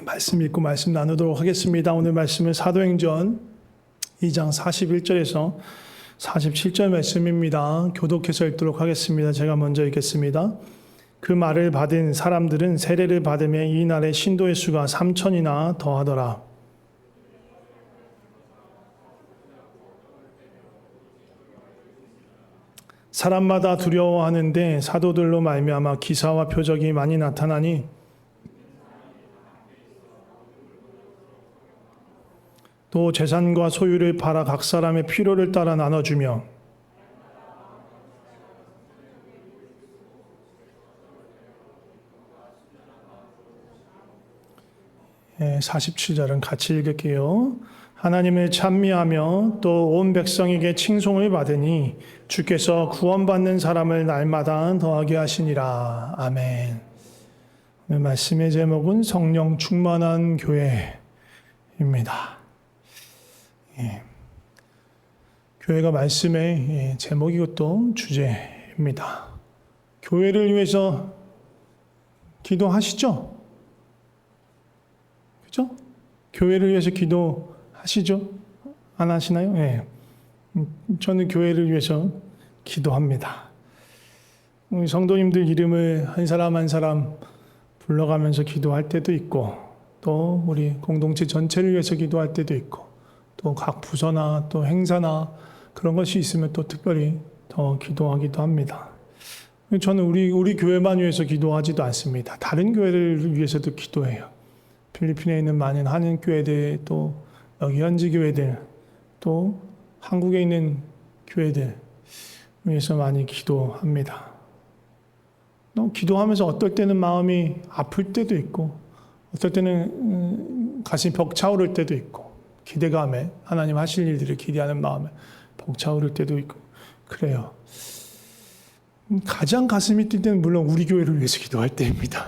말씀 읽고 말씀 나누도록 하겠습니다. 오늘 말씀은 사도행전 2장 41절에서 47절 말씀입니다. 교독해서 읽도록 하겠습니다. 제가 먼저 읽겠습니다. 그 말을 받은 사람들은 세례를 받으며 이날의 신도의 수가 3,000이나 더하더라. 사람마다 두려워하는데 사도들로 말미암아 기사와 표적이 많이 나타나니 또 재산과 소유를 팔아 각 사람의 필요를 따라 나눠주며 47절은 같이 읽을게요. 하나님을 찬미하며 또 온 백성에게 칭송을 받으니 주께서 구원받는 사람을 날마다 더하게 하시니라. 아멘. 오늘 말씀의 제목은 성령 충만한 교회입니다. 교회가 말씀의 제목이고 또 주제입니다. 교회를 위해서 기도하시죠? 그죠? 교회를 위해서 기도하시죠? 안 하시나요? 네. 저는 교회를 위해서 기도합니다. 우리 성도님들 이름을 한 사람 한 사람 불러가면서 기도할 때도 있고, 또 우리 공동체 전체를 위해서 기도할 때도 있고, 또 각 부서나 또 행사나 그런 것이 있으면 또 특별히 더 기도하기도 합니다. 저는 우리 교회만 위해서 기도하지도 않습니다. 다른 교회를 위해서도 기도해요. 필리핀에 있는 많은 한인 교회들, 또 여기 현지 교회들, 또 한국에 있는 교회들 위해서 많이 기도합니다. 기도하면서 어떨 때는 마음이 아플 때도 있고, 어떨 때는 가슴이 벅차오를 때도 있고, 기대감에 하나님 하실 일들을 기대하는 마음에 벅차오를 때도 있고 그래요. 가장 가슴이 뛸 때는 물론 우리 교회를 위해서 기도할 때입니다.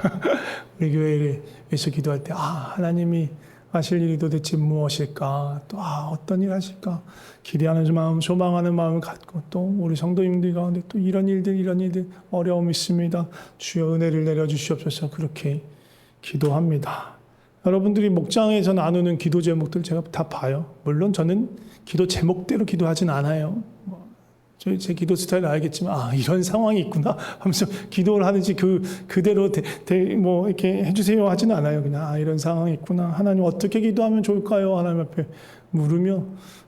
우리 교회를 위해서 기도할 때 하나님이 하실 일이 도대체 무엇일까? 또 어떤 일 하실까? 기대하는 마음, 소망하는 마음을 갖고 또 우리 성도님들 가운데 또 이런 일들 어려움이 있습니다. 주여 은혜를 내려주시옵소서. 그렇게 기도합니다. 여러분들이 목장에서 나누는 기도 제목들 제가 다 봐요. 물론 저는 기도 제목대로 기도하진 않아요. 제 기도 스타일 알겠지만 이런 상황이 있구나 하면서 기도를 하는지 그대로 뭐 이렇게 해주세요 하지는 않아요. 그냥 이런 상황이 있구나. 하나님 어떻게 기도하면 좋을까요? 하나님 앞에 물으며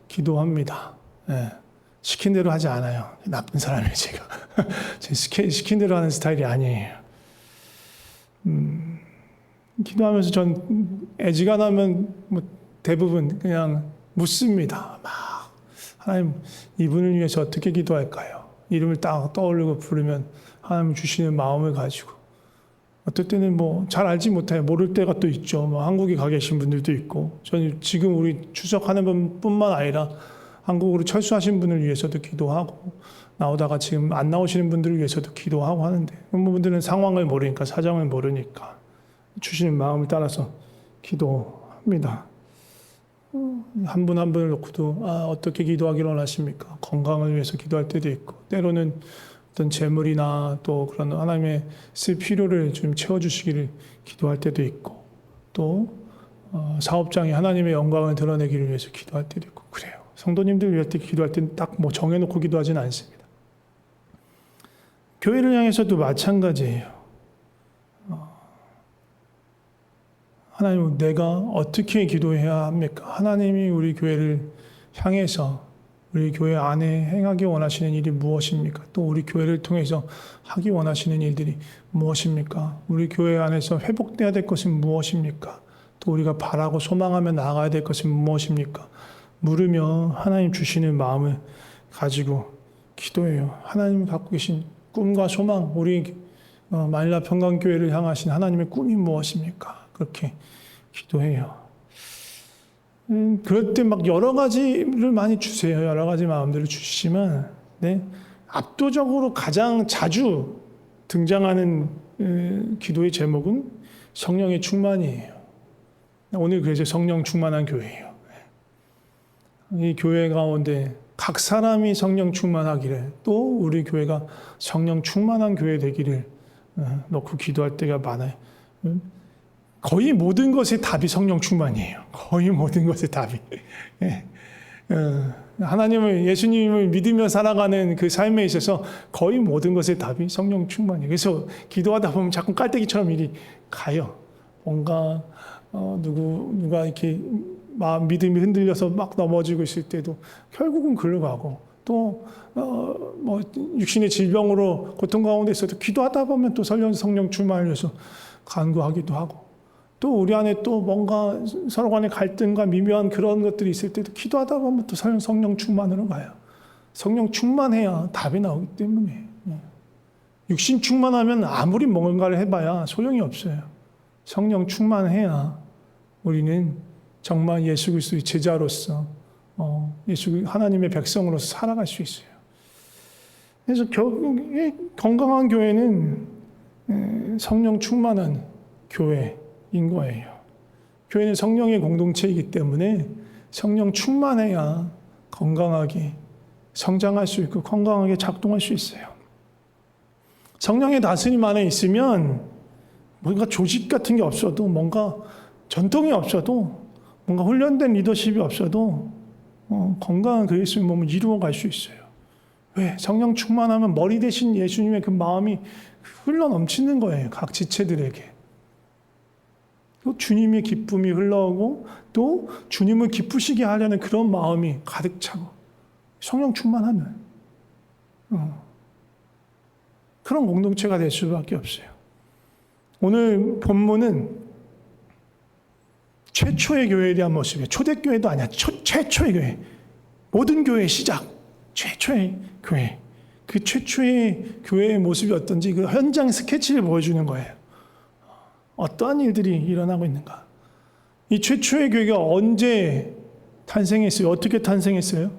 기도합니다. 네. 시킨 대로 하지 않아요. 나쁜 사람이에요 제가. 시킨 대로 하는 스타일이 아니에요. 기도하면서 전 애지간하면 뭐 대부분 그냥 묻습니다. 막 하나님 이분을 위해서 어떻게 기도할까요? 이름을 딱 떠오르고 부르면 하나님 주시는 마음을 가지고 어떨 때는 뭐 잘 알지 못해요. 모를 때가 또 있죠. 뭐 한국에 가 계신 분들도 있고 저는 지금 우리 추석하는 분뿐만 아니라 한국으로 철수하신 분을 위해서도 기도하고 나오다가 지금 안 나오시는 분들을 위해서도 기도하고 하는데 분들은 상황을 모르니까 사정을 모르니까 주시는 마음을 따라서 기도합니다. 한 분 한 분을 놓고도 어떻게 기도하기를 원하십니까? 건강을 위해서 기도할 때도 있고 때로는 어떤 재물이나 또 그런 하나님의 쓸 필요를 좀 채워주시기를 기도할 때도 있고 또 사업장에 하나님의 영광을 드러내기를 위해서 기도할 때도 있고 그래요. 성도님들 위해 기도할 때는 딱 뭐 정해놓고 기도하지는 않습니다. 교회를 향해서도 마찬가지예요. 하나님, 내가 어떻게 기도해야 합니까? 하나님이 우리 교회를 향해서 우리 교회 안에 행하기 원하시는 일이 무엇입니까? 또 우리 교회를 통해서 하기 원하시는 일들이 무엇입니까? 우리 교회 안에서 회복돼야 될 것은 무엇입니까? 또 우리가 바라고 소망하며 나아가야 될 것은 무엇입니까? 물으며 하나님 주시는 마음을 가지고 기도해요. 하나님이 갖고 계신 꿈과 소망, 우리 마닐라 평강교회를 향하신 하나님의 꿈이 무엇입니까? 그렇게 기도해요. 그럴 때 막 여러 가지를 많이 주세요. 여러 가지 마음들을 주시지만, 압도적으로 가장 자주 등장하는 기도의 제목은 성령의 충만이에요. 오늘 그래서 성령 충만한 교회예요. 이 교회 가운데 각 사람이 성령 충만하기를 또 우리 교회가 성령 충만한 교회 되기를 놓고 기도할 때가 많아요. 거의 모든 것의 답이 성령 충만이에요. 거의 모든 것의 답이. 예. 하나님을, 예수님을 믿으며 살아가는 그 삶에 있어서 거의 모든 것의 답이 성령 충만이에요. 그래서 기도하다 보면 자꾸 깔때기처럼 일이 가요. 뭔가 누가 이렇게 믿음이 흔들려서 막 넘어지고 있을 때도 결국은 글로 가고, 또 뭐 육신의 질병으로 고통 가운데 있어도 기도하다 보면 또 성령 충만을 위해서 간구하기도 하고, 또 우리 안에 또 뭔가 서로 간의 갈등과 미묘한 그런 것들이 있을 때도 기도하다 보면 또 성령 충만으로 가요. 성령 충만해야 답이 나오기 때문에. 육신 충만하면 아무리 뭔가를 해봐야 소용이 없어요. 성령 충만해야 우리는 정말 예수 그리스도의 제자로서 하나님의 백성으로서 살아갈 수 있어요. 그래서 건강한 교회는 성령 충만한 교회인 거예요. 교회는 성령의 공동체이기 때문에 성령 충만해야 건강하게 성장할 수 있고 건강하게 작동할 수 있어요. 성령의 다스림 안에 있으면 뭔가 조직 같은 게 없어도, 뭔가 전통이 없어도, 뭔가 훈련된 리더십이 없어도 건강한 그리스도의 몸을 이루어갈 수 있어요. 왜? 성령 충만하면 머리 대신 예수님의 그 마음이 흘러 넘치는 거예요. 각 지체들에게. 또 주님의 기쁨이 흘러오고, 또 주님을 기쁘시게 하려는 그런 마음이 가득 차고, 성령 충만하면 그런 공동체가 될 수밖에 없어요. 오늘 본문은 최초의 교회에 대한 모습이에요. 초대교회도 아니야. 최초의 교회. 모든 교회의 시작. 최초의 교회. 그 최초의 교회의 모습이 어떤지 그 현장 스케치를 보여주는 거예요. 어떠한 일들이 일어나고 있는가. 이 최초의 교회가 언제 탄생했어요? 어떻게 탄생했어요?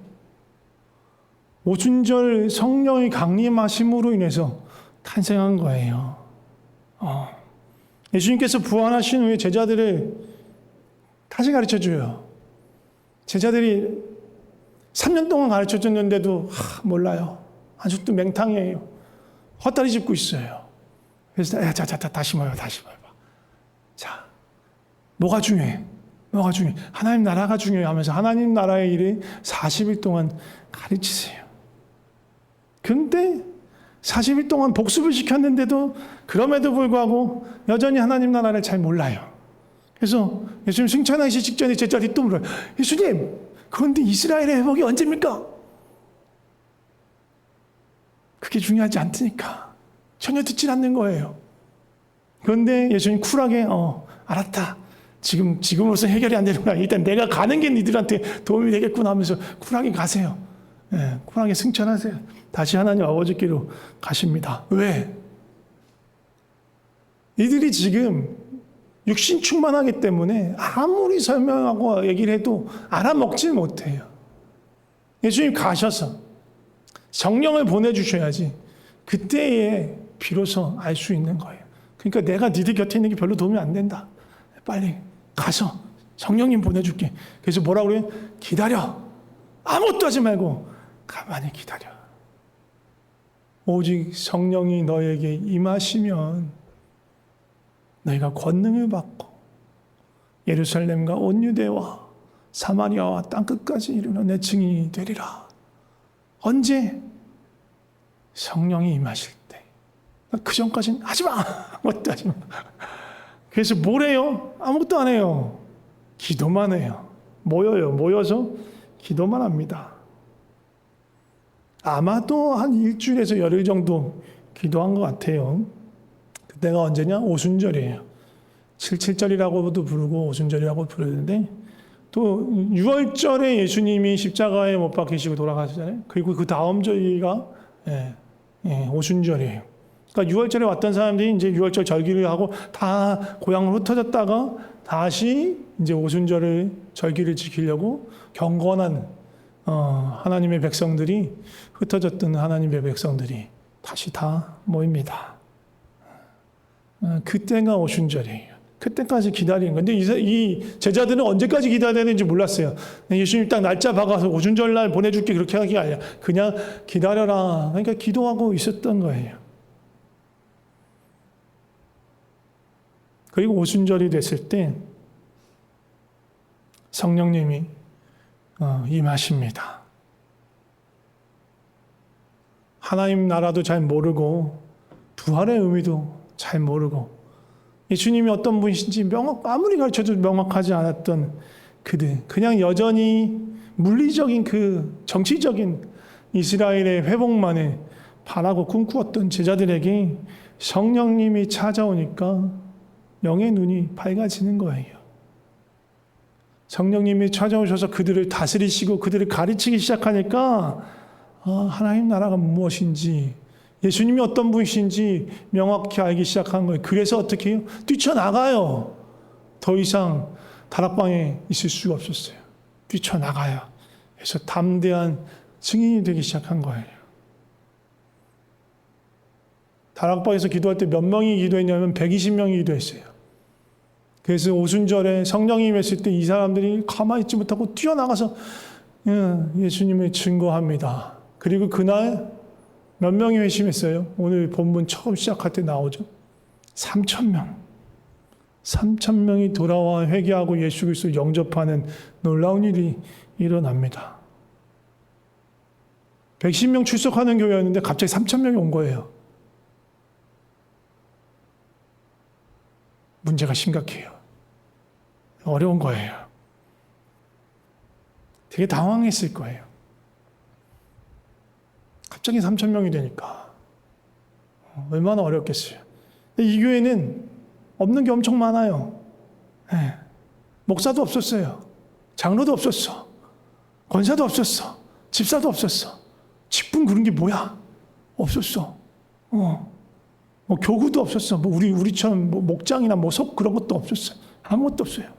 오순절 성령의 강림하심으로 인해서 탄생한 거예요. 예수님께서 부활하신 후에 제자들을 다시 가르쳐줘요. 제자들이 3년 동안 가르쳐줬는데도 몰라요. 아직도 맹탕이에요. 헛다리 짚고 있어요. 그래서 다시 모여. 자, 뭐가 중요해? 하나님 나라가 중요해 하면서 하나님 나라의 일을 40일 동안 가르치세요. 근데 40일 동안 복습을 시켰는데도 그럼에도 불구하고 여전히 하나님 나라를 잘 몰라요. 그래서 예수님 승천하시기 직전에 제자들이 또 물어요. 예수님, 그런데 이스라엘의 회복이 언제입니까? 그게 중요하지 않으니까. 전혀 듣지 않는 거예요. 그런데 예수님 쿨하게 알았다. 지금으로서 해결이 안 되는구나. 일단 내가 가는 게 니들한테 도움이 되겠구나 하면서 쿨하게 가세요. 쿨하게 승천하세요. 다시 하나님 아버지께로 가십니다. 왜? 이들이 지금 육신 충만하기 때문에 아무리 설명하고 얘기를 해도 알아먹지 못해요. 예수님 가셔서 성령을 보내주셔야지 그때에 비로소 알 수 있는 거예요. 그러니까 내가 니들 곁에 있는 게 별로 도움이 안 된다. 빨리 가서 성령님 보내줄게. 그래서 뭐라고 그래요? 기다려. 아무것도 하지 말고 가만히 기다려. 오직 성령이 너에게 임하시면 너희가 권능을 받고 예루살렘과 온 유대와 사마리아와 땅끝까지 이르러 내 증인이 되리라. 언제? 성령이 임하실 때. 그 전까지는 하지 마. 아무것도 하지 마. 그래서 뭘 해요? 아무것도 안 해요. 기도만 해요. 모여서 기도만 합니다. 아마도 한 일주일에서 열흘 정도 기도한 것 같아요. 그때가 언제냐? 오순절이에요. 77절이라고도 부르고 오순절이라고 부르는데, 또 6월절에 예수님이 십자가에 못 박히시고 돌아가시잖아요. 그리고 그 다음 절기가 오순절이에요. 그러니까 6월절에 왔던 사람들이 이제 6월절 절기를 하고 다 고향으로 흩어졌다가 다시 이제 오순절을 절기를 지키려고 경건한 하나님의 백성들이, 흩어졌던 하나님의 백성들이 다시 다 모입니다. 그때가 오순절이에요. 그때까지 기다리는 건데, 이 제자들은 언제까지 기다려야 되는지 몰랐어요. 예수님 딱 날짜 박아서 오순절날 보내줄게 그렇게 하기 아니라 그냥 기다려라. 그러니까 기도하고 있었던 거예요. 그리고 오순절이 됐을 때 성령님이 임하십니다. 하나님 나라도 잘 모르고 부활의 의미도 잘 모르고 예수님이 어떤 분이신지 아무리 가르쳐도 명확하지 않았던 그들, 그냥 여전히 물리적인 그 정치적인 이스라엘의 회복만을 바라고 꿈꾸었던 제자들에게 성령님이 찾아오니까 영의 눈이 밝아지는 거예요. 성령님이 찾아오셔서 그들을 다스리시고 그들을 가르치기 시작하니까 하나님 나라가 무엇인지, 예수님이 어떤 분이신지 명확히 알기 시작한 거예요. 그래서 어떻게 해요? 뛰쳐나가요. 더 이상 다락방에 있을 수가 없었어요. 뛰쳐나가요. 그래서 담대한 증인이 되기 시작한 거예요. 다락방에서 기도할 때 몇 명이 기도했냐면 120명이 기도했어요. 그래서 오순절에 성령이 임했을 때 이 사람들이 가만히 있지 못하고 뛰어나가서 예수님을 증거합니다. 그리고 그날 몇 명이 회심했어요? 오늘 본문 처음 시작할 때 나오죠. 3,000명. 3,000명이 돌아와 회개하고 예수 그리스도 영접하는 놀라운 일이 일어납니다. 110명 출석하는 교회였는데 갑자기 3,000명이 온 거예요. 문제가 심각해요. 어려운 거예요. 되게 당황했을 거예요. 갑자기 3,000명이 되니까 얼마나 어렵겠어요. 근데 이 교회는 없는 게 엄청 많아요. 네. 목사도 없었어요. 장로도 없었어. 권사도 없었어. 집사도 없었어. 직분 그런 게 뭐야? 없었어. 뭐 교구도 없었어. 뭐 우리처럼 뭐 목장이나 뭐 속 그런 것도 없었어. 아무것도 없어요.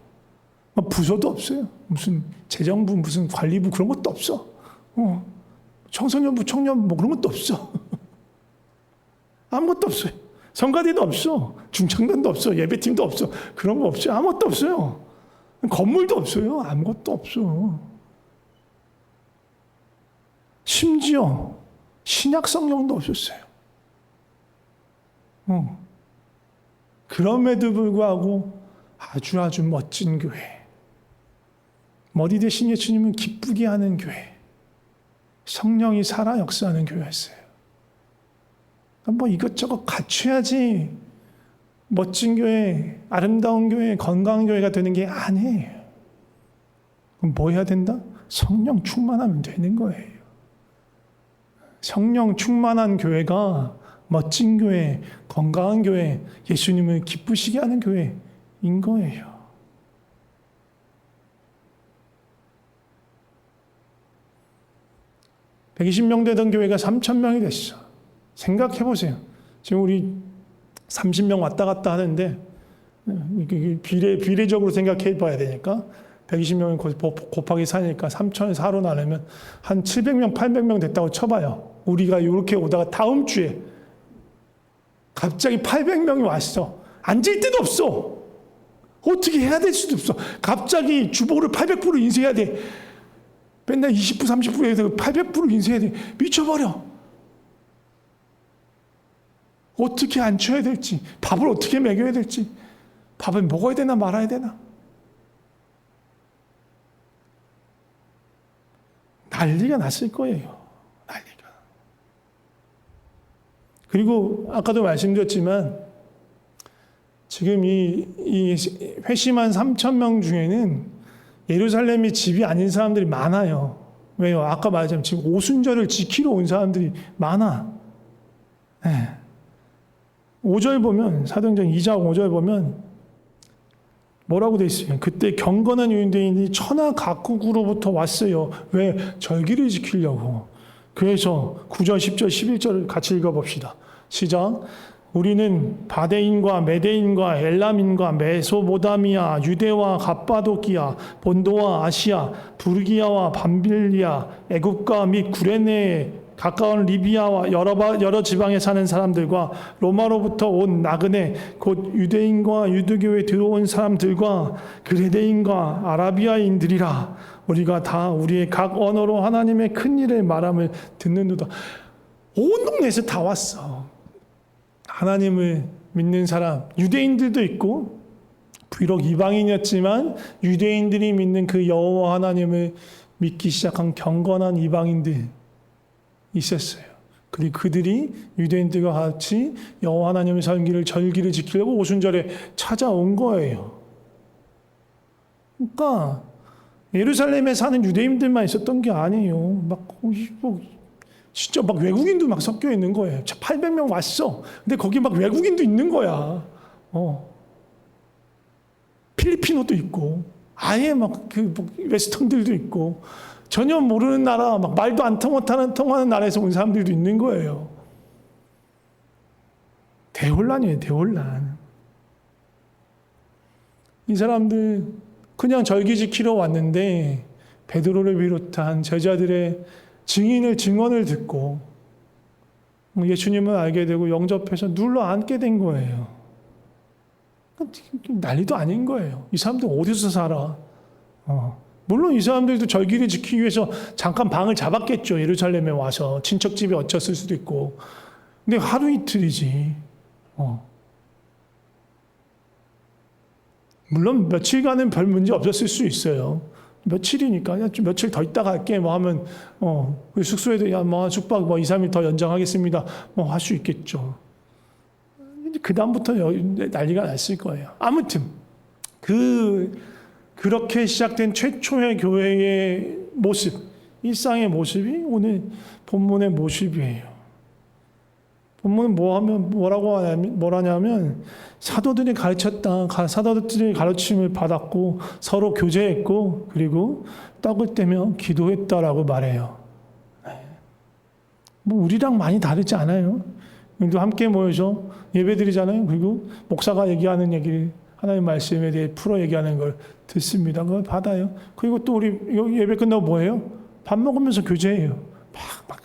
뭐 부서도 없어요. 무슨 재정부, 무슨 관리부 그런 것도 없어. 청소년부, 청년 뭐 그런 것도 없어. 아무것도 없어요. 성가대도 없어. 중창단도 없어. 예배팀도 없어. 그런 거 없어요. 아무것도 없어요. 건물도 없어요. 아무것도 없어. 심지어 신약 성경도 없었어요. 그럼에도 불구하고 아주 멋진 교회. 머리 대신 예수님은 기쁘게 하는 교회. 성령이 살아 역사하는 교회였어요. 뭐 이것저것 갖춰야지 멋진 교회, 아름다운 교회, 건강한 교회가 되는 게 아니에요. 그럼 뭐 해야 된다? 성령 충만하면 되는 거예요. 성령 충만한 교회가 멋진 교회, 건강한 교회, 예수님을 기쁘시게 하는 교회인 거예요. (120명) 되던 교회가 3,000명이 됐어. 생각해 보세요. 지금 우리 30명 왔다 갔다 하는데 비례적으로 생각해 봐야 되니까 120명을 곱하기 4니까 3,000을 4로 나누면 한 700명, 800명 됐다고 쳐봐요. 우리가 이렇게 오다가 다음 주에 갑자기 800명이 왔어. 앉을 데도 없어. 어떻게 해야 될 수도 없어. 갑자기 주보를 800% 인쇄해야 돼. 맨날 20%, 30%에서 800% 인쇄해야 돼. 미쳐버려. 어떻게 앉혀야 될지, 밥을 어떻게 먹여야 될지, 밥을 먹어야 되나 말아야 되나. 난리가 났을 거예요. 난리가. 그리고 아까도 말씀드렸지만 지금 이 회심한 3,000명 중에는 예루살렘이 집이 아닌 사람들이 많아요. 왜요? 아까 말했지만 지금 오순절을 지키러 온 사람들이 많아. 네. 5절 보면, 사도행전 2장 5절 보면 뭐라고 돼 있어요? 그때 경건한 유대인이 천하 각국으로부터 왔어요. 왜? 절기를 지키려고. 그래서 9절, 10절, 11절을 같이 읽어봅시다. 시작. 우리는 바데인과 메데인과 엘람인과 메소보다미아, 유대와 갑바도기아, 본도와 아시아, 부르기아와 밤빌리아, 애굽과 및 구레네에 가까운 리비아와 여러 지방에 사는 사람들과 로마로부터 온 나그네 곧 유대인과 유대교에 들어온 사람들과 그레데인과 아라비아인들이라. 우리가 다 우리의 각 언어로 하나님의 큰 일을 말함을 듣는도다. 온 동네에서 다 왔어. 하나님을 믿는 사람, 유대인들도 있고 비록 이방인이었지만 유대인들이 믿는 그 여호와 하나님을 믿기 시작한 경건한 이방인들이 있었어요. 그리고 그들이 유대인들과 같이 여호와 하나님의 절기를 지키려고 오순절에 찾아온 거예요. 그러니까 예루살렘에 사는 유대인들만 있었던 게 아니에요. 진짜 막 외국인도 막 섞여 있는 거예요. 800명 왔어. 근데 거기 막 외국인도 있는 거야. 필리핀어도 있고, 아예 막 웨스턴들도 있고, 전혀 모르는 나라, 막 말도 안 통하는 나라에서 온 사람들도 있는 거예요. 대혼란이에요, 대혼란. 이 사람들 그냥 절기 지키러 왔는데 베드로를 비롯한 제자들의 증언을 듣고 예수님을 알게 되고 영접해서 눌러 앉게 된 거예요. 난리도 아닌 거예요. 이 사람들 어디서 살아? 물론 이 사람들도 절기를 지키기 위해서 잠깐 방을 잡았겠죠. 예루살렘에 와서 친척집에 얹혔을 수도 있고. 근데 하루 이틀이지. 물론 며칠간은 별 문제 없었을 수 있어요. 며칠이니까 좀 며칠 더 있다 갈게 뭐 하면 그 숙소에도 숙박 2, 3일 더 연장하겠습니다. 할 수 있겠죠. 그 다음부터 난리가 났을 거예요. 아무튼 그렇게 시작된 최초의 교회의 모습, 일상의 모습이 오늘 본문의 모습이에요. 본문은 뭐라냐면 사도들이 사도들이 가르침을 받았고 서로 교제했고 그리고 떡을 떼며 기도했다라고 말해요. 우리랑 많이 다르지 않아요. 우리도 함께 모여서 예배드리잖아요. 그리고 목사가 얘기하는 얘기를 하나님의 말씀에 대해 풀어 얘기하는 걸 듣습니다. 그걸 받아요. 그리고 또 우리 예배 끝나고 뭐해요? 밥 먹으면서 교제해요.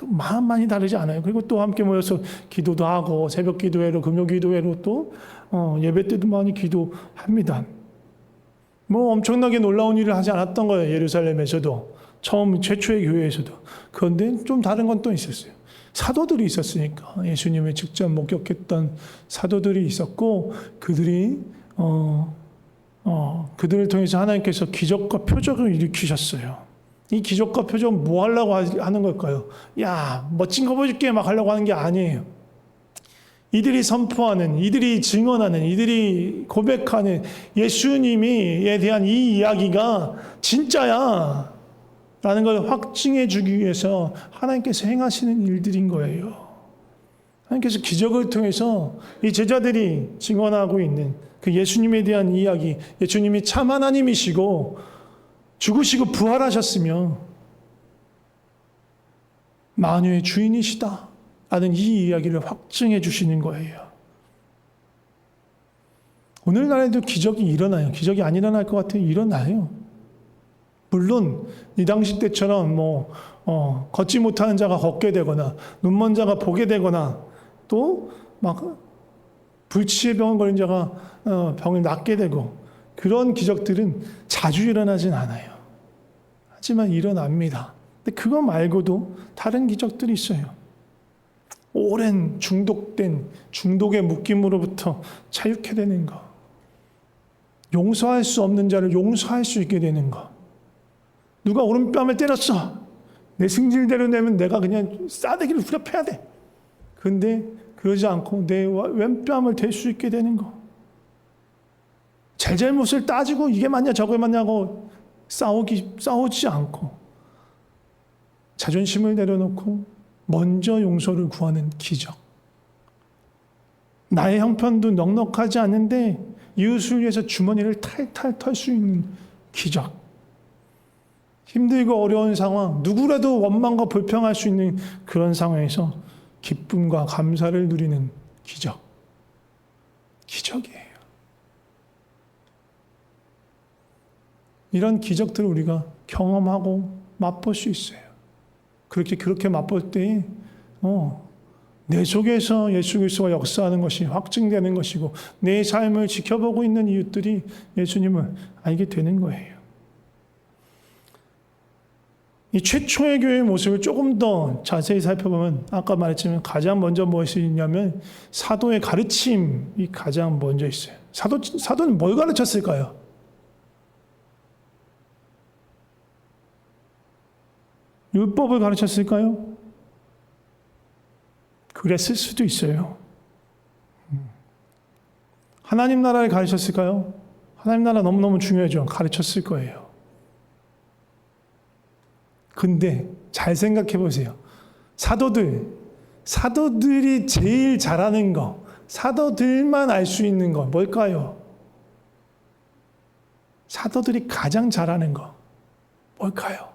마음 많이 다르지 않아요. 그리고 또 함께 모여서 기도도 하고 새벽 기도회로 금요 기도회로 또 예배 때도 많이 기도합니다. 엄청나게 놀라운 일을 하지 않았던 거예요. 예루살렘에서도 최초의 교회에서도. 그런데 좀 다른 건 또 있었어요. 사도들이 있었으니까 예수님을 직접 목격했던 사도들이 있었고 그들을 통해서 하나님께서 기적과 표적을 일으키셨어요. 이 기적과 표적은 뭐 하려고 하는 걸까요? 야, 멋진 거 보여줄게 막 하려고 하는 게 아니에요. 이들이 선포하는, 이들이 증언하는, 이들이 고백하는 예수님에 대한 이 이야기가 진짜야 라는 걸 확증해 주기 위해서 하나님께서 행하시는 일들인 거예요. 하나님께서 기적을 통해서 이 제자들이 증언하고 있는 그 예수님에 대한 이야기, 예수님이 참 하나님이시고 죽으시고 부활하셨으며 만유의 주인이시다 라는 이 이야기를 확증해 주시는 거예요. 오늘날에도 기적이 일어나요. 기적이 안 일어날 것 같아요. 일어나요. 물론 이 당시 때처럼 걷지 못하는 자가 걷게 되거나 눈먼 자가 보게 되거나 또 막 불치의 병을 걸린 자가 병을 낫게 되고 그런 기적들은 자주 일어나진 않아요. 하지만 일어납니다. 근데 그거 말고도 다른 기적들이 있어요. 오랜 중독의 묶임으로부터 자유케 되는 것. 용서할 수 없는 자를 용서할 수 있게 되는 것. 누가 오른뺨을 때렸어. 내 승질대로 내면 내가 그냥 싸대기를 후려패야 돼. 그런데 그러지 않고 내 왼뺨을 댈 수 있게 되는 것. 잘못을 따지고 이게 맞냐 저게 맞냐고 싸우지 않고 자존심을 내려놓고 먼저 용서를 구하는 기적. 나의 형편도 넉넉하지 않은데 이웃을 위해서 주머니를 탈탈 털 수 있는 기적. 힘들고 어려운 상황, 누구라도 원망과 불평할 수 있는 그런 상황에서 기쁨과 감사를 누리는 기적. 기적이에요. 이런 기적들을 우리가 경험하고 맛볼 수 있어요. 그렇게 맛볼 때, 내 속에서 예수 그리스도가 역사하는 것이 확증되는 것이고, 내 삶을 지켜보고 있는 이웃들이 예수님을 알게 되는 거예요. 이 최초의 교회의 모습을 조금 더 자세히 살펴보면, 아까 말했지만 가장 먼저 무엇이 있냐면, 사도의 가르침이 가장 먼저 있어요. 사도는 뭘 가르쳤을까요? 율법을 가르쳤을까요? 그랬을 수도 있어요. 하나님 나라를 가르쳤을까요? 하나님 나라 너무너무 중요하죠. 가르쳤을 거예요. 근데 잘 생각해 보세요. 사도들이 제일 잘하는 거, 사도들만 알 수 있는 거 뭘까요? 사도들이 가장 잘하는 거 뭘까요?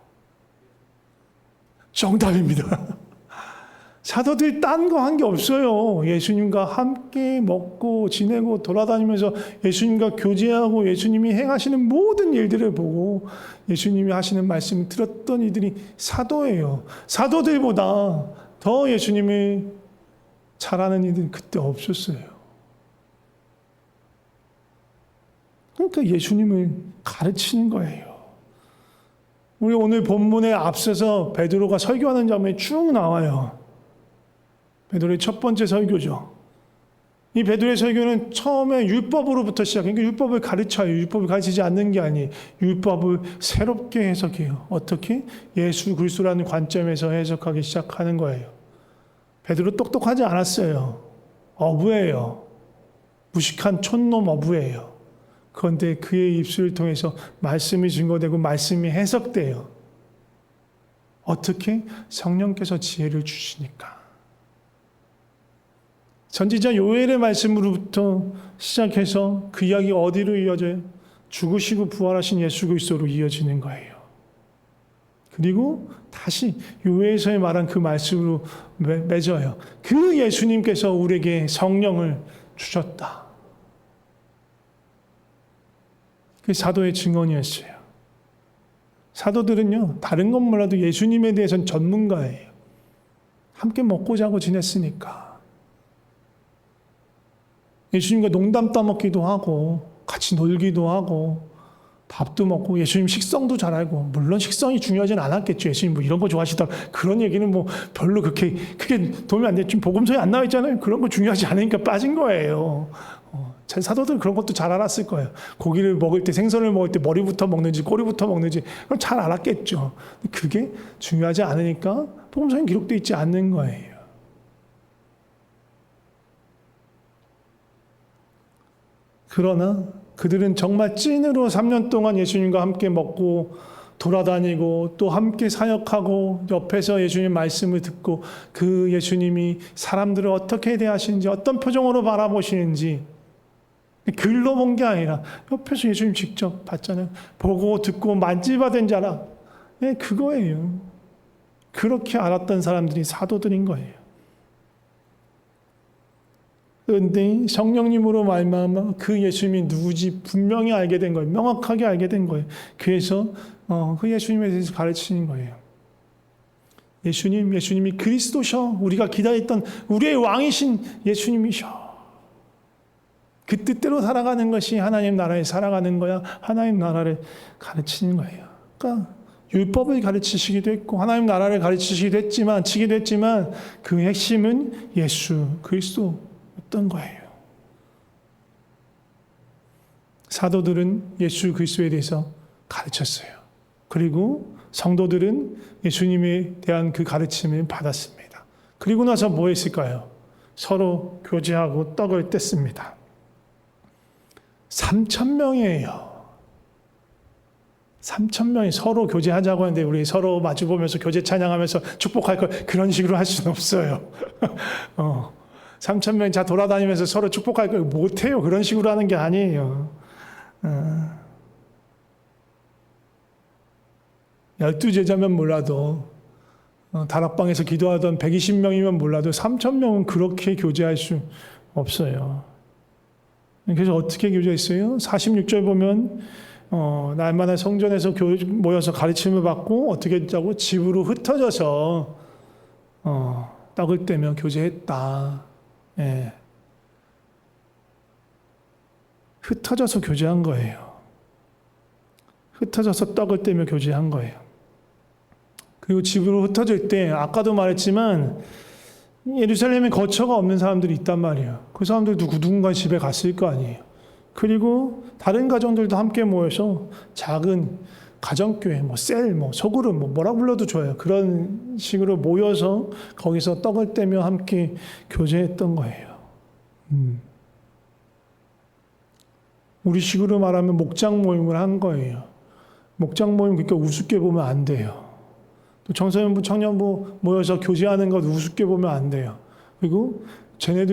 정답입니다. 사도들이 딴 거 한 게 없어요. 예수님과 함께 먹고 지내고 돌아다니면서 예수님과 교제하고 예수님이 행하시는 모든 일들을 보고 예수님이 하시는 말씀을 들었던 이들이 사도예요. 사도들보다 더 예수님을 잘 아는 이들은 그때 없었어요. 그러니까 예수님을 가르치는 거예요. 우리 오늘 본문에 앞서서 베드로가 설교하는 장면이 쭉 나와요. 베드로의 첫 번째 설교죠. 이 베드로의 설교는 처음에 율법으로부터 시작해요. 그러니까 율법을 가르쳐요. 율법을 가르치지 않는 게 아니에요. 율법을 새롭게 해석해요. 어떻게? 예수 그리스도라는 관점에서 해석하기 시작하는 거예요. 베드로 똑똑하지 않았어요. 어부예요. 무식한 촌놈 어부예요. 그런데 그의 입술을 통해서 말씀이 증거되고 말씀이 해석돼요. 어떻게? 성령께서 지혜를 주시니까. 선지자 요엘의 말씀으로부터 시작해서 그 이야기 어디로 이어져요? 죽으시고 부활하신 예수 그리스도로 이어지는 거예요. 그리고 다시 요엘서에 말한 그 말씀으로 맺어요. 그 예수님께서 우리에게 성령을 주셨다. 그 사도의 증언이었어요. 사도들은요, 다른 건 몰라도 예수님에 대해서는 전문가예요. 함께 먹고 자고 지냈으니까. 예수님과 농담 따먹기도 하고 같이 놀기도 하고 밥도 먹고 예수님 식성도 잘 알고, 물론 식성이 중요하진 않았겠죠. 예수님 뭐 이런 거 좋아하시다 그런 얘기는 뭐 별로 그렇게 크게 도움이 안 됐죠. 복음서에 안 나와 있잖아요. 그런 거 중요하지 않으니까 빠진 거예요. 사도들은 그런 것도 잘 알았을 거예요. 고기를 먹을 때, 생선을 먹을 때 머리부터 먹는지 꼬리부터 먹는지 그럼 잘 알았겠죠. 그게 중요하지 않으니까 복음서에 기록되어 있지 않는 거예요. 그러나 그들은 정말 찐으로 3년 동안 예수님과 함께 먹고 돌아다니고 또 함께 사역하고 옆에서 예수님 말씀을 듣고 그 예수님이 사람들을 어떻게 대하시는지, 어떤 표정으로 바라보시는지 글로 본 게 아니라 옆에서 예수님 직접 봤잖아요. 보고 듣고 만지받은 자라. 네, 그거예요. 그렇게 알았던 사람들이 사도들인 거예요. 그런데 성령님으로 말미암아 그 예수님이 누구지 분명히 알게 된 거예요. 명확하게 알게 된 거예요. 그래서 그 예수님에 대해서 가르치는 거예요. 예수님이 그리스도셔. 우리가 기다렸던 우리의 왕이신 예수님이셔. 그 뜻대로 살아가는 것이 하나님 나라에 살아가는 거야. 하나님 나라를 가르치는 거예요. 그러니까 율법을 가르치시기도 했고 하나님 나라를 가르치시기도 했지만 그 핵심은 예수 그리스도였던 거예요. 사도들은 예수 그리스도에 대해서 가르쳤어요. 그리고 성도들은 예수님에 대한 그 가르침을 받았습니다. 그리고 나서 뭐 했을까요? 서로 교제하고 떡을 뗐습니다. 3,000명이에요. 3,000명이 서로 교제하자고 하는데 우리 서로 마주보면서 교제 찬양하면서 축복할 걸 그런 식으로 할 수는 없어요. 3,000명이 다 돌아다니면서 서로 축복할 걸 못해요. 그런 식으로 하는 게 아니에요. 12제자면 몰라도 다락방에서 기도하던 120명이면 몰라도 3,000명은 그렇게 교제할 수 없어요. 그래서 어떻게 교제했어요? 46절 보면 날마다 성전에서 모여서 가르침을 받고 어떻게 했다고? 집으로 흩어져서 떡을 떼며 교제했다. 예. 흩어져서 교제한 거예요. 흩어져서 떡을 떼며 교제한 거예요. 그리고 집으로 흩어질 때 아까도 말했지만 예루살렘에 거처가 없는 사람들이 있단 말이에요. 그 사람들도 누군가 집에 갔을 거 아니에요. 그리고 다른 가정들도 함께 모여서 작은 가정교회, 셀, 소그룹, 뭐라 불러도 좋아요. 그런 식으로 모여서 거기서 떡을 떼며 함께 교제했던 거예요. 우리 식으로 말하면 목장 모임을 한 거예요. 목장 모임 그렇게 우습게 보면 안 돼요. 또 청소년부, 청년부 모여서 교제하는 것 우습게 보면 안 돼요. 그리고 쟤네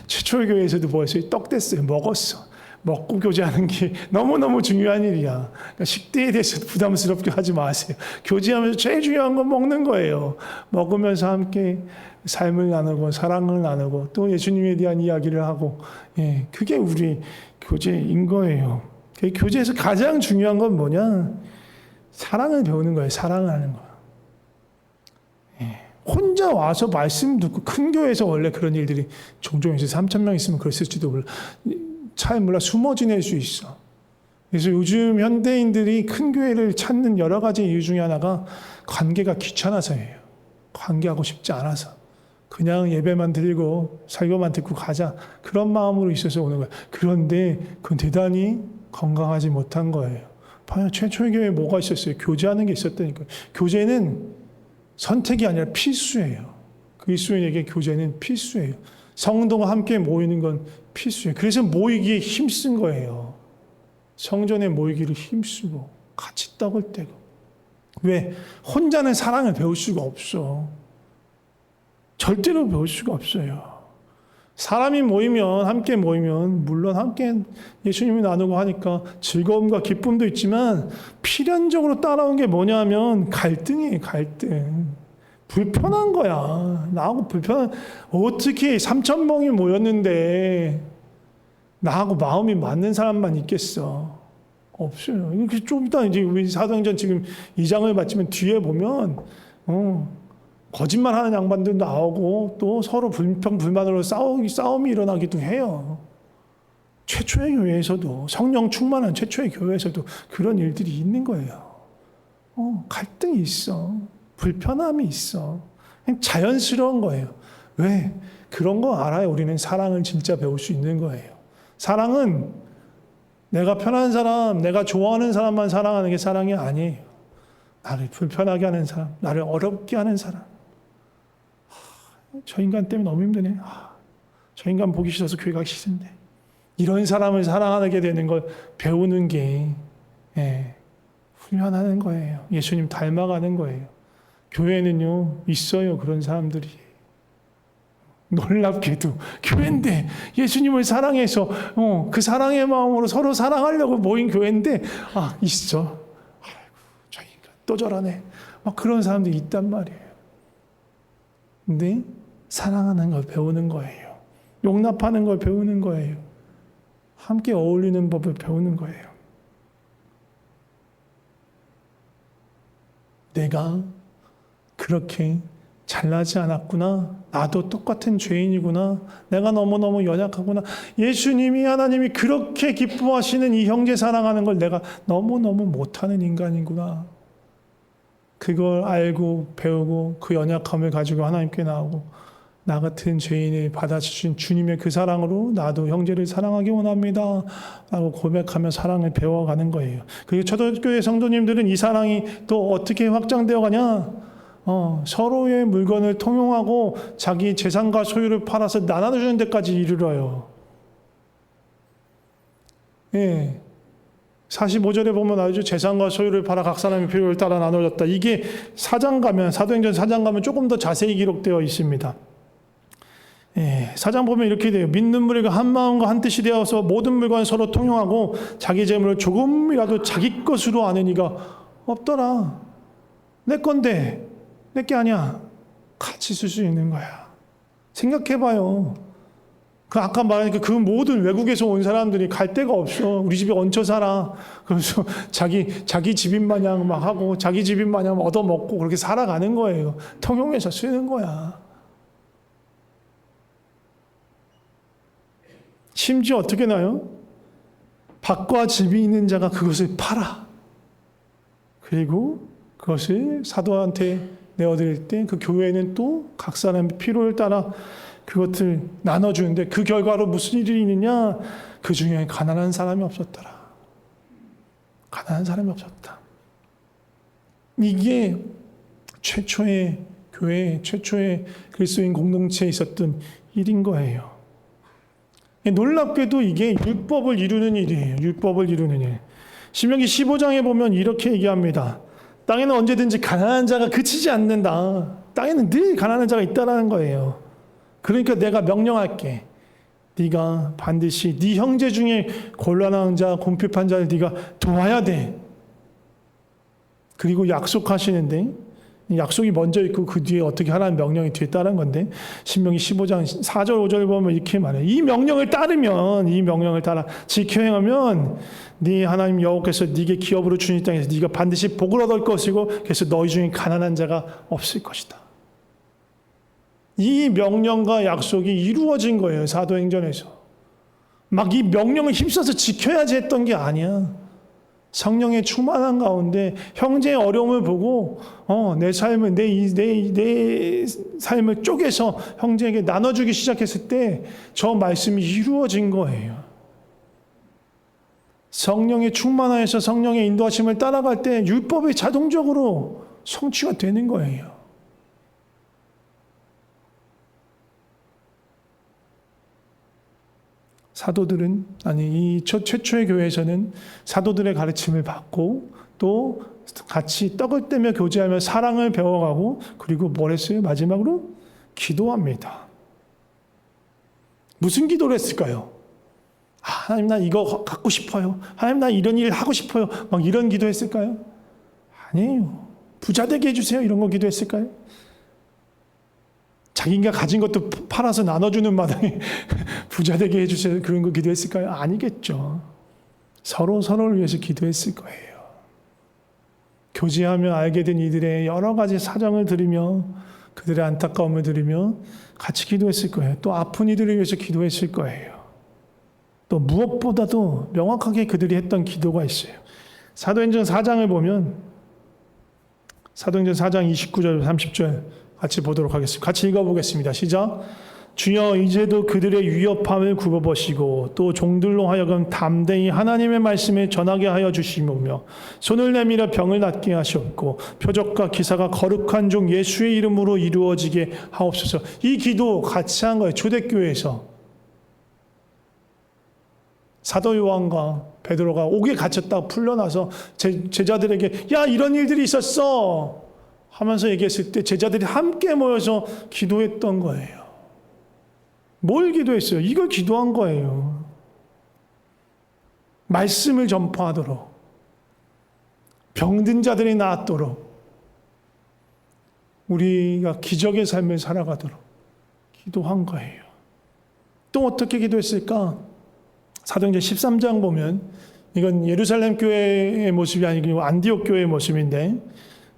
최초의 교회에서도 뭐였어요? 떡 뗐어요. 먹었어. 먹고 교제하는 게 너무너무 중요한 일이야. 그러니까 식대에 대해서 부담스럽게 하지 마세요. 교제하면서 제일 중요한 건 먹는 거예요. 먹으면서 함께 삶을 나누고 사랑을 나누고 또 예수님에 대한 이야기를 하고, 그게 우리 교제인 거예요. 교제에서 가장 중요한 건 뭐냐? 사랑을 배우는 거예요. 사랑을 하는 거. 혼자 와서 말씀 듣고, 큰 교회에서 원래 그런 일들이 종종 있어요. 3,000명 있으면 그랬을지도 몰라. 잘 몰라, 숨어 지낼 수 있어. 그래서 요즘 현대인들이 큰 교회를 찾는 여러 가지 이유 중에 하나가 관계가 귀찮아서예요. 관계하고 싶지 않아서. 그냥 예배만 드리고 설교만 듣고 가자. 그런 마음으로 있어서 오는 거예요. 그런데 그건 대단히 건강하지 못한 거예요. 봐요, 최초의 교회에 뭐가 있었어요? 교제하는 게 있었다니까요. 교제는 선택이 아니라 필수예요. 그리스도인에게 교제는 필수예요. 성도가 함께 모이는 건 필수예요. 그래서 모이기에 힘쓴 거예요. 성전에 모이기를 힘쓰고 같이 떡을 떼고. 왜? 혼자는 사랑을 배울 수가 없어. 절대로 배울 수가 없어요. 사람이 모이면, 함께 모이면 물론 함께 예수님이 나누고 하니까 즐거움과 기쁨도 있지만 필연적으로 따라온 게 뭐냐면 갈등이에요. 갈등. 불편한 거야. 나하고 불편한, 어떻게 3,000명이 모였는데 나하고 마음이 맞는 사람만 있겠어. 없어요. 이렇게 좀 이따 이제 우리 사도행전 지금 2장을 마치면 뒤에 보면 거짓말하는 양반들 나오고 또 서로 불평불만으로 싸움이 일어나기도 해요. 최초의 교회에서도, 성령 충만한 최초의 교회에서도 그런 일들이 있는 거예요. 갈등이 있어. 불편함이 있어. 그냥 자연스러운 거예요. 왜? 그런 거 알아요. 우리는 사랑을 진짜 배울 수 있는 거예요. 사랑은 내가 편한 사람, 내가 좋아하는 사람만 사랑하는 게 사랑이 아니에요. 나를 불편하게 하는 사람, 나를 어렵게 하는 사람. 저 인간 때문에 너무 힘드네. 저 인간 보기 싫어서 교회 가기 싫은데. 이런 사람을 사랑하게 되는 걸 배우는 게 훈련하는 거예요. 예수님 닮아가는 거예요. 교회는요, 있어요. 그런 사람들이. 놀랍게도 교회인데 예수님을 사랑해서 그 사랑의 마음으로 서로 사랑하려고 모인 교회인데 있어. 아이고, 저 인간 또 저러네. 막 그런 사람들이 있단 말이에요. 근데 사랑하는 걸 배우는 거예요. 용납하는 걸 배우는 거예요. 함께 어울리는 법을 배우는 거예요. 내가 그렇게 잘나지 않았구나. 나도 똑같은 죄인이구나. 내가 너무너무 연약하구나. 예수님이, 하나님이 그렇게 기뻐하시는 이 형제 사랑하는 걸 내가 너무너무 못하는 인간이구나. 그걸 알고 배우고 그 연약함을 가지고 하나님께 나오고, 나 같은 죄인을 받아주신 주님의 그 사랑으로 나도 형제를 사랑하기 원합니다 라고 고백하며 사랑을 배워가는 거예요. 그리고 초대교회 성도님들은 이 사랑이 또 어떻게 확장되어 가냐? 서로의 물건을 통용하고 자기 재산과 소유를 팔아서 나눠주는 데까지 이르러요. 45절에 보면 아주 재산과 소유를 팔아 각 사람의 필요를 따라 나눠줬다. 이게 사도행전 4장 가면 조금 더 자세히 기록되어 있습니다. 4장 보면 이렇게 돼요. 믿는 무리가 한 마음과 한 뜻이 되어서 모든 물건을 서로 통용하고 자기 재물을 조금이라도 자기 것으로 아는 이가 없더라. 내 건데 내 게 아니야. 같이 쓸 수 있는 거야. 생각해봐요. 아까 말하니까 그 모든 외국에서 온 사람들이 갈 데가 없어. 우리 집에 얹혀 살아. 그래서 자기 집인 마냥 막 하고 자기 집인 마냥 얻어먹고 그렇게 살아가는 거예요. 통용해서 쓰는 거야. 심지어 어떻게 나요? 밭과 집이 있는 자가 그것을 팔아. 그리고 그것을 사도한테 내어드릴 때 그 교회는 또 각 사람의 필요를 따라 그것을 나눠주는데 그 결과로 무슨 일이 있느냐? 그 중에 가난한 사람이 없었더라. 가난한 사람이 없었다. 이게 최초의 교회, 최초의 그리스도인 공동체에 있었던 일인 거예요. 놀랍게도 이게 율법을 이루는 일이에요. 율법을 이루는 일. 신명기 15장에 보면 이렇게 얘기합니다. 땅에는 언제든지 가난한 자가 그치지 않는다. 땅에는 늘 가난한 자가 있다라는 거예요. 그러니까 내가 명령할게. 네가 반드시 네 형제 중에 곤란한 자, 궁핍한 자를 네가 도와야 돼. 그리고 약속하시는데 약속이 먼저 있고 그 뒤에 어떻게 하라는 명령이 뒤에 따른 건데 신명기 15장 4절 5절 보면 이렇게 말해요. 이 명령을 따르면 이 명령을 따라 지켜 행하면 네 하나님 여호와께서 네게 기업으로 주는 땅에서 네가 반드시 복을 얻을 것이고 그래서 너희 중에 가난한 자가 없을 것이다. 이 명령과 약속이 이루어진 거예요. 사도행전에서. 막 이 명령을 힘써서 지켜야지 했던 게 아니야. 성령의 충만한 가운데 형제의 어려움을 보고 내 삶을 내 삶을 쪼개서 형제에게 나눠주기 시작했을 때 저 말씀이 이루어진 거예요. 성령의 충만하여서 성령의 인도하심을 따라갈 때 율법이 자동적으로 성취가 되는 거예요. 사도들은 이 최초의 교회에서는 사도들의 가르침을 받고 또 같이 떡을 떼며 교제하며 사랑을 배워가고 그리고 뭘 했어요? 마지막으로 기도합니다. 무슨 기도를 했을까요? 하나님 나 이거 갖고 싶어요. 하나님 나 이런 일 하고 싶어요. 막 이런 기도했을까요? 아니에요. 부자 되게 해주세요. 이런 거 기도했을까요? 자기가 가진 것도 팔아서 나눠주는 마당에 부자 되게 해주세요. 그런 거 기도했을까요? 아니겠죠. 서로를 위해서 기도했을 거예요. 교제하며 알게 된 이들의 여러 가지 사정을 들으며 그들의 안타까움을 들으며 같이 기도했을 거예요. 또 아픈 이들을 위해서 기도했을 거예요. 또 무엇보다도 명확하게 그들이 했던 기도가 있어요. 사도행전 4장을 보면 사도행전 4장 29절 30절 같이 보도록 하겠습니다. 같이 읽어보겠습니다. 시작. 주여 이제도 그들의 위협함을 굽어보시고 또 종들로 하여금 담대히 하나님의 말씀을 전하게 하여 주시며 손을 내밀어 병을 낫게 하시옵고 표적과 기사가 거룩한 종 예수의 이름으로 이루어지게 하옵소서. 이 기도 같이 한 거예요. 초대교회에서. 사도 요한과 베드로가 옥에 갇혔다가 풀려나서 제자들에게 야 이런 일들이 있었어 하면서 얘기했을 때 제자들이 함께 모여서 기도했던 거예요. 뭘 기도했어요? 이걸 기도한 거예요. 말씀을 전파하도록, 병든 자들이 나았도록, 우리가 기적의 삶을 살아가도록 기도한 거예요. 또 어떻게 기도했을까? 사도행전 13장 보면 이건 예루살렘 교회의 모습이 아니고 안디옥 교회의 모습인데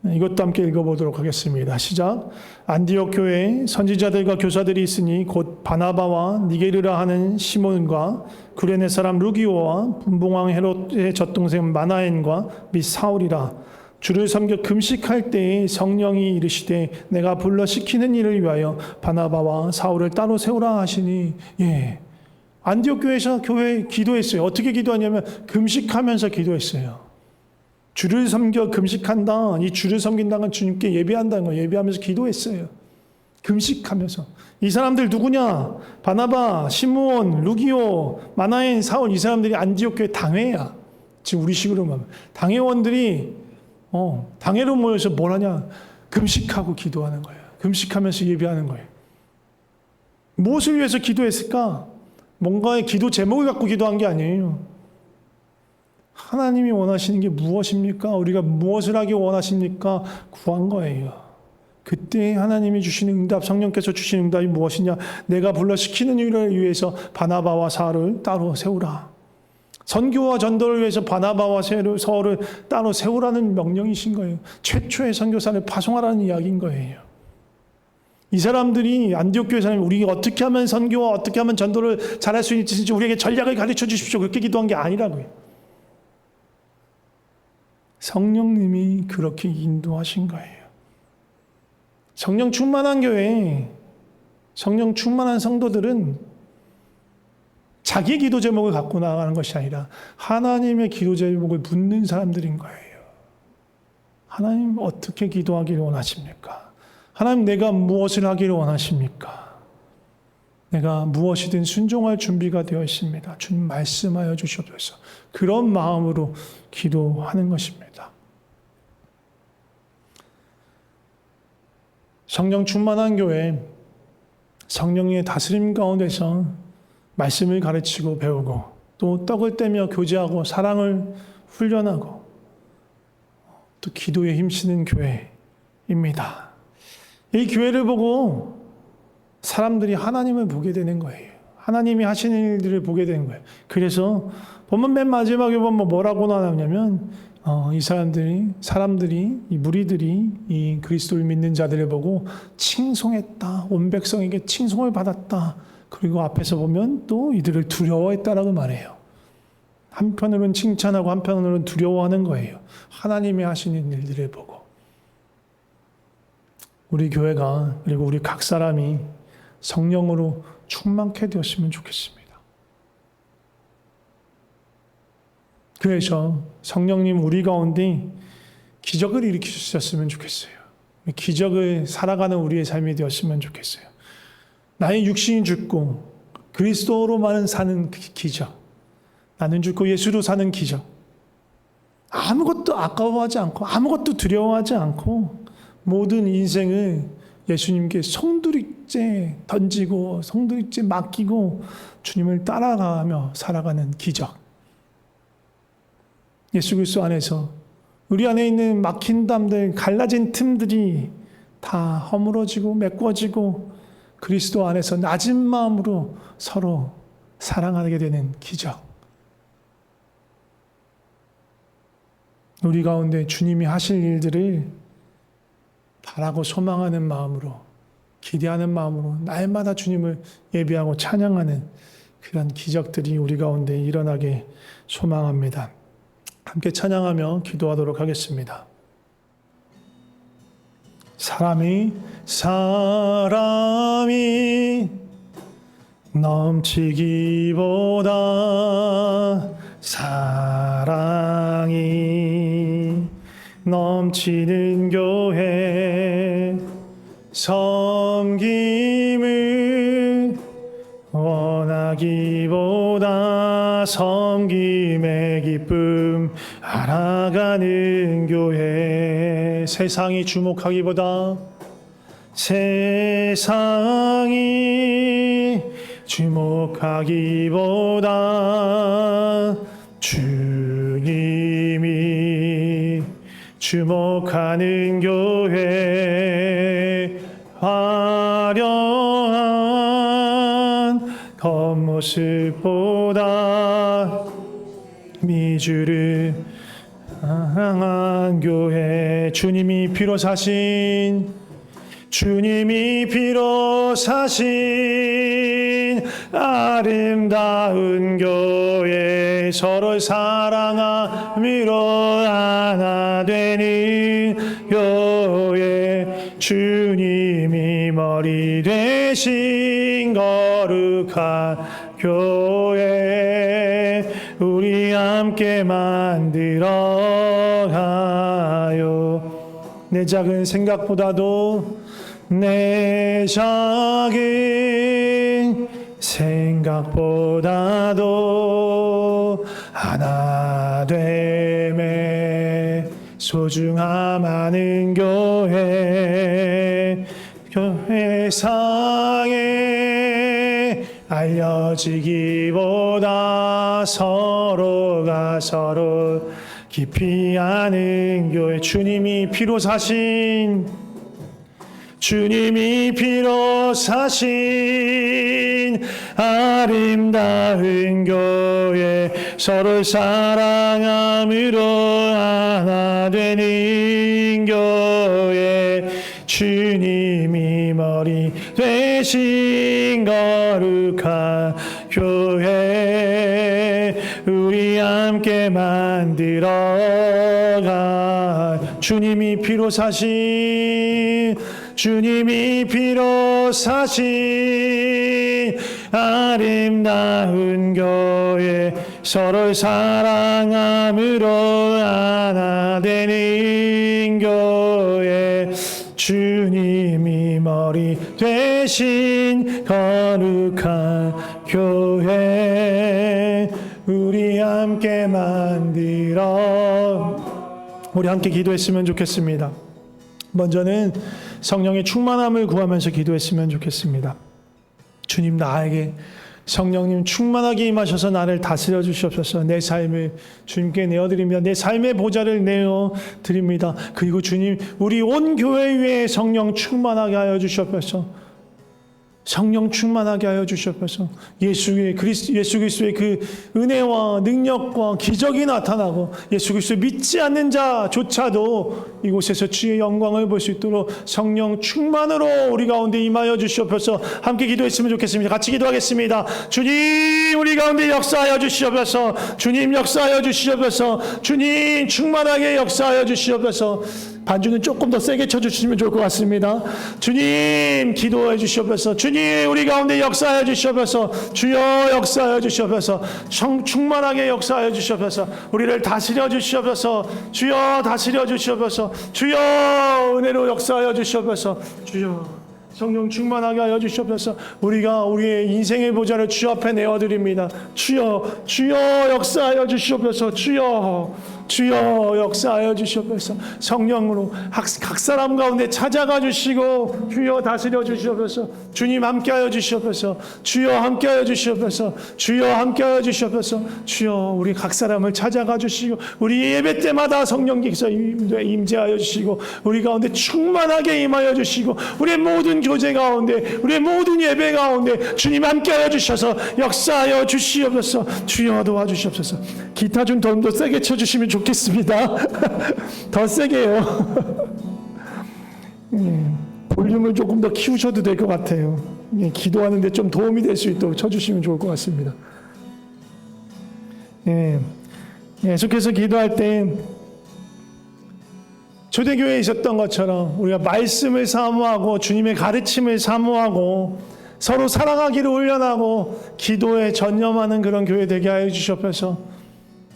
이것도 함께 읽어보도록 하겠습니다. 시작. 안디옥 교회에 선지자들과 교사들이 있으니 곧 바나바와 니게르라 하는 시몬과 구레네 사람 루기오와 분봉왕 헤롯의 젖동생 마나엔과 및 사울이라. 주를 섬겨 금식할 때에 성령이 이르시되 내가 불러 시키는 일을 위하여 바나바와 사울을 따로 세우라 하시니 안디옥 교회에서 교회 기도했어요. 어떻게 기도하냐면 금식하면서 기도했어요. 주를 섬겨 금식한다. 이 주를 섬긴다는 건 주님께 예배한다는 거예요. 예배하면서 기도했어요. 금식하면서. 이 사람들 누구냐? 바나바, 시므온, 루기오, 마나엔, 사울 이 사람들이 안디옥 교회 당회야. 지금 우리식으로 말하면 당회원들이 당회로 모여서 뭘 하냐? 금식하고 기도하는 거예요. 금식하면서 예배하는 거예요. 무엇을 위해서 기도했을까? 뭔가의 기도 제목을 갖고 기도한 게 아니에요. 하나님이 원하시는 게 무엇입니까? 우리가 무엇을 하기 원하십니까? 구한 거예요. 그때 하나님이 주시는 응답, 성령께서 주시는 응답이 무엇이냐? 내가 불러 시키는 일을 위해서 바나바와 사울을 따로 세우라. 선교와 전도를 위해서 바나바와 사울을 따로 세우라는 명령이신 거예요. 최초의 선교사를 파송하라는 이야기인 거예요. 이 사람들이 안디옥 교회 사람이 우리가 어떻게 하면 선교와 어떻게 하면 전도를 잘할 수 있는지 우리에게 전략을 가르쳐 주십시오. 그렇게 기도한 게 아니라고요. 성령님이 그렇게 인도하신 거예요. 성령 충만한 교회, 성령 충만한 성도들은 자기 기도 제목을 갖고 나가는 것이 아니라 하나님의 기도 제목을 묻는 사람들인 거예요. 하나님 어떻게 기도하기를 원하십니까? 하나님 내가 무엇을 하기를 원하십니까? 내가 무엇이든 순종할 준비가 되어 있습니다. 주님 말씀하여 주시옵소서. 그런 마음으로 기도하는 것입니다. 성령 충만한 교회, 성령의 다스림 가운데서 말씀을 가르치고 배우고 또 떡을 떼며 교제하고 사랑을 훈련하고 또 기도에 힘쓰는 교회입니다. 이 교회를 보고 사람들이 하나님을 보게 되는 거예요. 하나님이 하시는 일들을 보게 되는 거예요. 그래서 보면 맨 마지막에 보면 뭐라고 나오냐면 이 사람들이 이 무리들이 이 그리스도를 믿는 자들을 보고 칭송했다. 온 백성에게 칭송을 받았다. 그리고 앞에서 보면 또 이들을 두려워했다라고 말해요. 한편으로는 칭찬하고 한편으로는 두려워하는 거예요. 하나님이 하시는 일들을 보고. 우리 교회가 그리고 우리 각 사람이 성령으로 충만케 되었으면 좋겠습니다. 그래서 성령님 우리 가운데 기적을 일으키셨으면 좋겠어요. 기적을 살아가는 우리의 삶이 되었으면 좋겠어요. 나의 육신이 죽고 그리스도로만 사는 기적. 나는 죽고 예수로 사는 기적. 아무것도 아까워하지 않고 아무것도 두려워하지 않고 모든 인생을 예수님께 송두리째 던지고 송두리째 맡기고 주님을 따라가며 살아가는 기적. 예수 그리스도 안에서 우리 안에 있는 막힌 담들, 갈라진 틈들이 다 허물어지고 메꿔지고 그리스도 안에서 낮은 마음으로 서로 사랑하게 되는 기적. 우리 가운데 주님이 하실 일들을 바라고 소망하는 마음으로, 기대하는 마음으로 날마다 주님을 예배하고 찬양하는 그런 기적들이 우리 가운데 일어나게 소망합니다. 함께 찬양하며 기도하도록 하겠습니다. 사람이 넘치기보다 사랑이 넘치는 교회, 섬김을 원하기보다 섬김의 기쁨 알아가는 교회, 세상이 주목하기보다 주님이 주목하는 교회, 화려한 겉모습보다 미주를 향한 교회, 주님이 피로 사신 아름다운 교회, 서로 사랑함으로 하나 되는 교회, 주님이 머리 되신 거룩한 교회, 우리 함께 만들어가요. 내 작은 생각보다도 내 작은 생각보다도 하나 됨에 소중함 아는 교회, 교회상에 알려지기보다 서로가 서로 깊이 아는 교회, 주님이 피로 사신 아름다운 교회, 서로 사랑함으로 하나 되는 교회, 주님이 머리 되신 거룩한 교회, 우리 함께 만들어가. 주님이 피로 사신 주님이 피로 사신 아름다운 교회 서로 사랑함으로 하나 되는 교회 주님이 머리 되신 거룩한 교회 우리 함께 만들어 우리 함께 기도했으면 좋겠습니다. 먼저는 성령의 충만함을 구하면서 기도했으면 좋겠습니다. 주님 나에게 성령님 충만하게 임하셔서 나를 다스려 주시옵소서. 내 삶을 주님께 내어드리며 내 삶의 보좌를 내어드립니다. 그리고 주님 우리 온 교회 위에 성령 충만하게 하여 주시옵소서. 성령 충만하게 하여 주시옵소서. 예수 그리스도의 그 은혜와 능력과 기적이 나타나고 예수 그리스도 믿지 않는 자조차도 이곳에서 주의 영광을 볼 수 있도록 성령 충만으로 우리 가운데 임하여 주시옵소서. 함께 기도했으면 좋겠습니다. 같이 기도하겠습니다. 주님 우리 가운데 역사하여 주시옵소서. 주님 역사하여 주시옵소서. 주님 충만하게 역사하여 주시옵소서. 반주는 조금 더 세게 쳐주시면 좋을 것 같습니다. 주님 기도해 주시옵소서. 주님 우리 가운데 역사하여 주시옵소서. 주여 역사하여 주시옵소서. 충만하게 역사하여 주시옵소서. 우리를 다스려 주시옵소서. 주여 다스려 주시옵소서. 주여 은혜로 역사하여 주시옵소서. 주여 성령 충만하게 하여 주시옵소서. 우리가 우리의 인생의 보좌를 주 앞에 내어드립니다. 주여 주여 역사하여 주시옵소서. 주여 역사하여 주시옵소서. 성령으로 각 사람 가운데 찾아가 주시고 주여 다스려 주시옵소서. 주님 함께하여 주시옵소서. 주여 함께하여 주시옵소서. 주여 함께하여 주시옵소서. 주여 우리 각 사람을 찾아가 주시고 우리 예배 때마다 성령께서 임재하여 주시고 우리 가운데 충만하게 임하여 주시고 우리의 모든 교제 가운데 우리의 모든 예배 가운데 주님 함께하여 주셔서 역사하여 주시옵소서. 주여 도와주시옵소서. 기타 좀 더 세게 쳐주시면 좋겠습니다. 더 세게요. 볼륨을 조금 더 키우셔도 될 것 같아요. 기도하는데 좀 도움이 될 수 있도록 쳐주시면 좋을 것 같습니다. 계속해서 기도할 때 초대교회에 있었던 것처럼 우리가 말씀을 사모하고 주님의 가르침을 사모하고 서로 사랑하기를 훈련하고 기도에 전념하는 그런 교회 되게 하여 주시옵소서.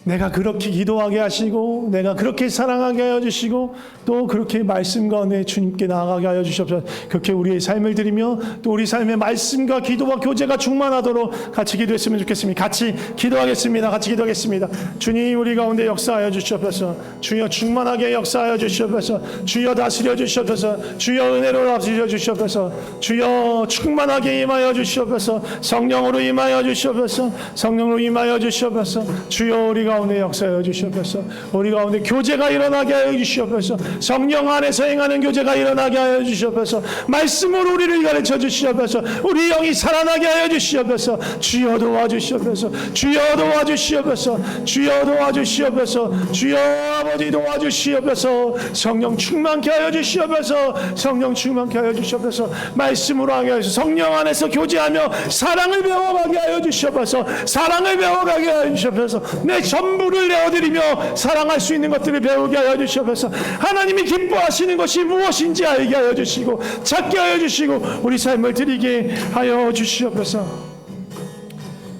내가 그렇게 기도하게 하시고 내가 그렇게 사랑하게 하여 주시고 또 그렇게 말씀 가운데 주님께 나아가게 하여 주시옵소서. 그렇게 우리의 삶을 드리며 또 우리 삶의 말씀과 기도와 교제가 충만하도록 같이 기도했으면 좋겠습니다. 같이 기도하겠습니다. 같이 기도하겠습니다. 주님 우리 가운데 역사하여 주시옵소서. 주여 충만하게 역사하여 주시옵소서. 주여 다스려 주시옵소서. 주여 은혜로 다스려 주시옵소서. 주여 충만하게 임하여 주시옵소서. 성령으로 임하여 주시옵소서. 성령으로 임하여 주시옵소서. 주여 우리 가운데 역사하여 주시옵소서. 우리 가운데 교제가 일어나게 하여 주시옵소서. 성령 안에서 행하는 교제가 일어나게 하여 주시옵소서. 말씀으로 우리를 가르쳐 주시옵소서. 우리 영이 살아나게 하여 주시옵소서. 주여 도와주시옵소서. 주여 도와주시옵소서. 주여 도와주시옵소서. 주여 아버지 도와주시옵소서. 성령 충만케 하여 주시옵소서. 성령 충만케 하여 주시옵소서. 말씀으로 하게 하셔서 성령 안에서 교제하며 사랑을 배워가게 하여 주시옵소서. 사랑을 배워가게 하여 주시옵소서. 내 전부를 내어드리며 사랑할 수 있는 것들을 배우게 하여 주시옵소서. 하나님이 기뻐하시는 것이 무엇인지 알게 하여 주시고 찾게 하여 주시고 우리 삶을 드리게 하여 주시옵소서.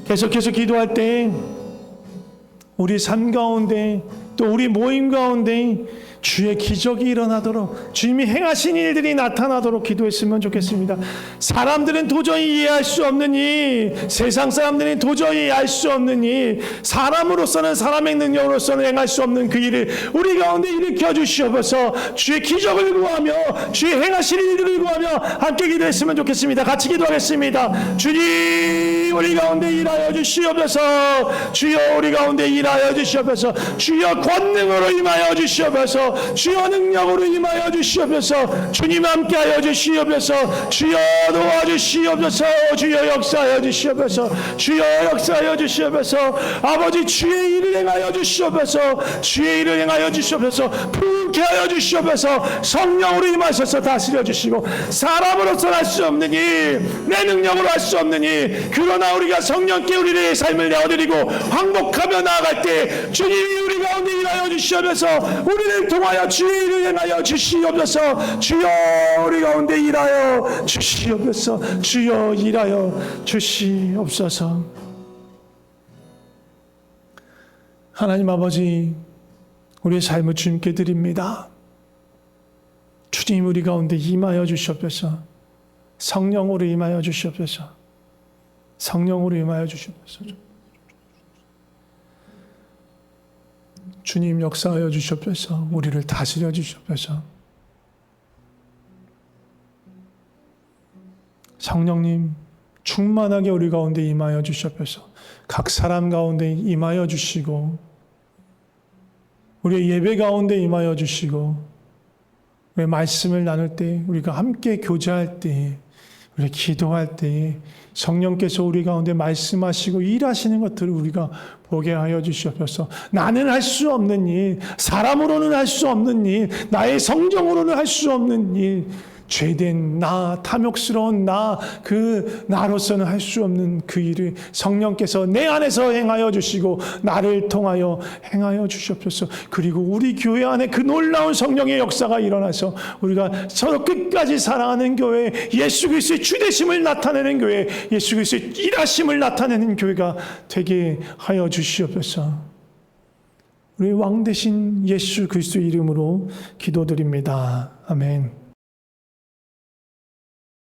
계속해서 기도할 때 우리 삶 가운데 또 우리 모임 가운데 주의 기적이 일어나도록 주님이 행하신 일들이 나타나도록 기도했으면 좋겠습니다. 사람들은 도저히 이해할 수 없는 일, 세상 사람들은 도저히 알 수 없는 일, 사람으로서는 사람의 능력으로서는 행할 수 없는 그 일을 우리 가운데 일으켜 주시옵소서. 주의 기적을 구하며 주의 행하신 일들을 구하며 함께 기도했으면 좋겠습니다. 같이 기도하겠습니다. 주님 우리 가운데 일하여 주시옵소서. 주여 우리 가운데 일하여 주시옵소서. 주여 권능으로 임하여 주시옵소서. 주여 능력으로 임하여 주시옵소서. 주님 함께하여 주시옵소서. 주여 도와주시옵소서. 주여 역사하여 주시옵소서. 주여 역사하여 주시옵소서. 아버지 주의 일을 행하여 주시옵소서. 주의 일을 행하여 주시옵소서. 부게 하여 주시옵소서. 성령으로 임하셔서 다스려 주시고 사람으로서 할 수 없는 일, 내 능력으로 할 수 없는 일, 그러나 우리가 성령께 우리의 삶을 내어드리고 항복하며 나아갈 때 주님이 우리 가운데 일하여 주시옵소서. 우리를 통하여 주의 일을 행하여 주시옵소서. 주여 우리 가운데 일하여 주시옵소서. 주여 일하여 주시옵소서. 하나님 아버지, 우리의 삶을 주님께 드립니다. 주님 우리 가운데 임하여 주시옵소서. 성령으로 임하여 주시옵소서. 성령으로 임하여 주시옵소서. 주님 역사하여 주시옵소서. 우리를 다스려 주시옵소서. 성령님 충만하게 우리 가운데 임하여 주시옵소서. 각 사람 가운데 임하여 주시고 우리의 예배 가운데 임하여 주시고 우리의 말씀을 나눌 때 우리가 함께 교제할 때 우리 기도할 때 성령께서 우리 가운데 말씀하시고 일하시는 것들을 우리가 보게 하여 주시옵소서. 나는 할 수 없는 일, 사람으로는 할 수 없는 일, 나의 성정으로는 할 수 없는 일, 죄된 나, 탐욕스러운 나, 나로서는 할 수 없는 그 일을 성령께서 내 안에서 행하여 주시고 나를 통하여 행하여 주시옵소서. 그리고 우리 교회 안에 그 놀라운 성령의 역사가 일어나서 우리가 서로 끝까지 사랑하는 교회, 예수 그리스도의 주되심을 나타내는 교회, 예수 그리스도의 일하심을 나타내는 교회가 되게 하여 주시옵소서. 우리 왕 되신 예수 그리스도의 이름으로 기도드립니다. 아멘.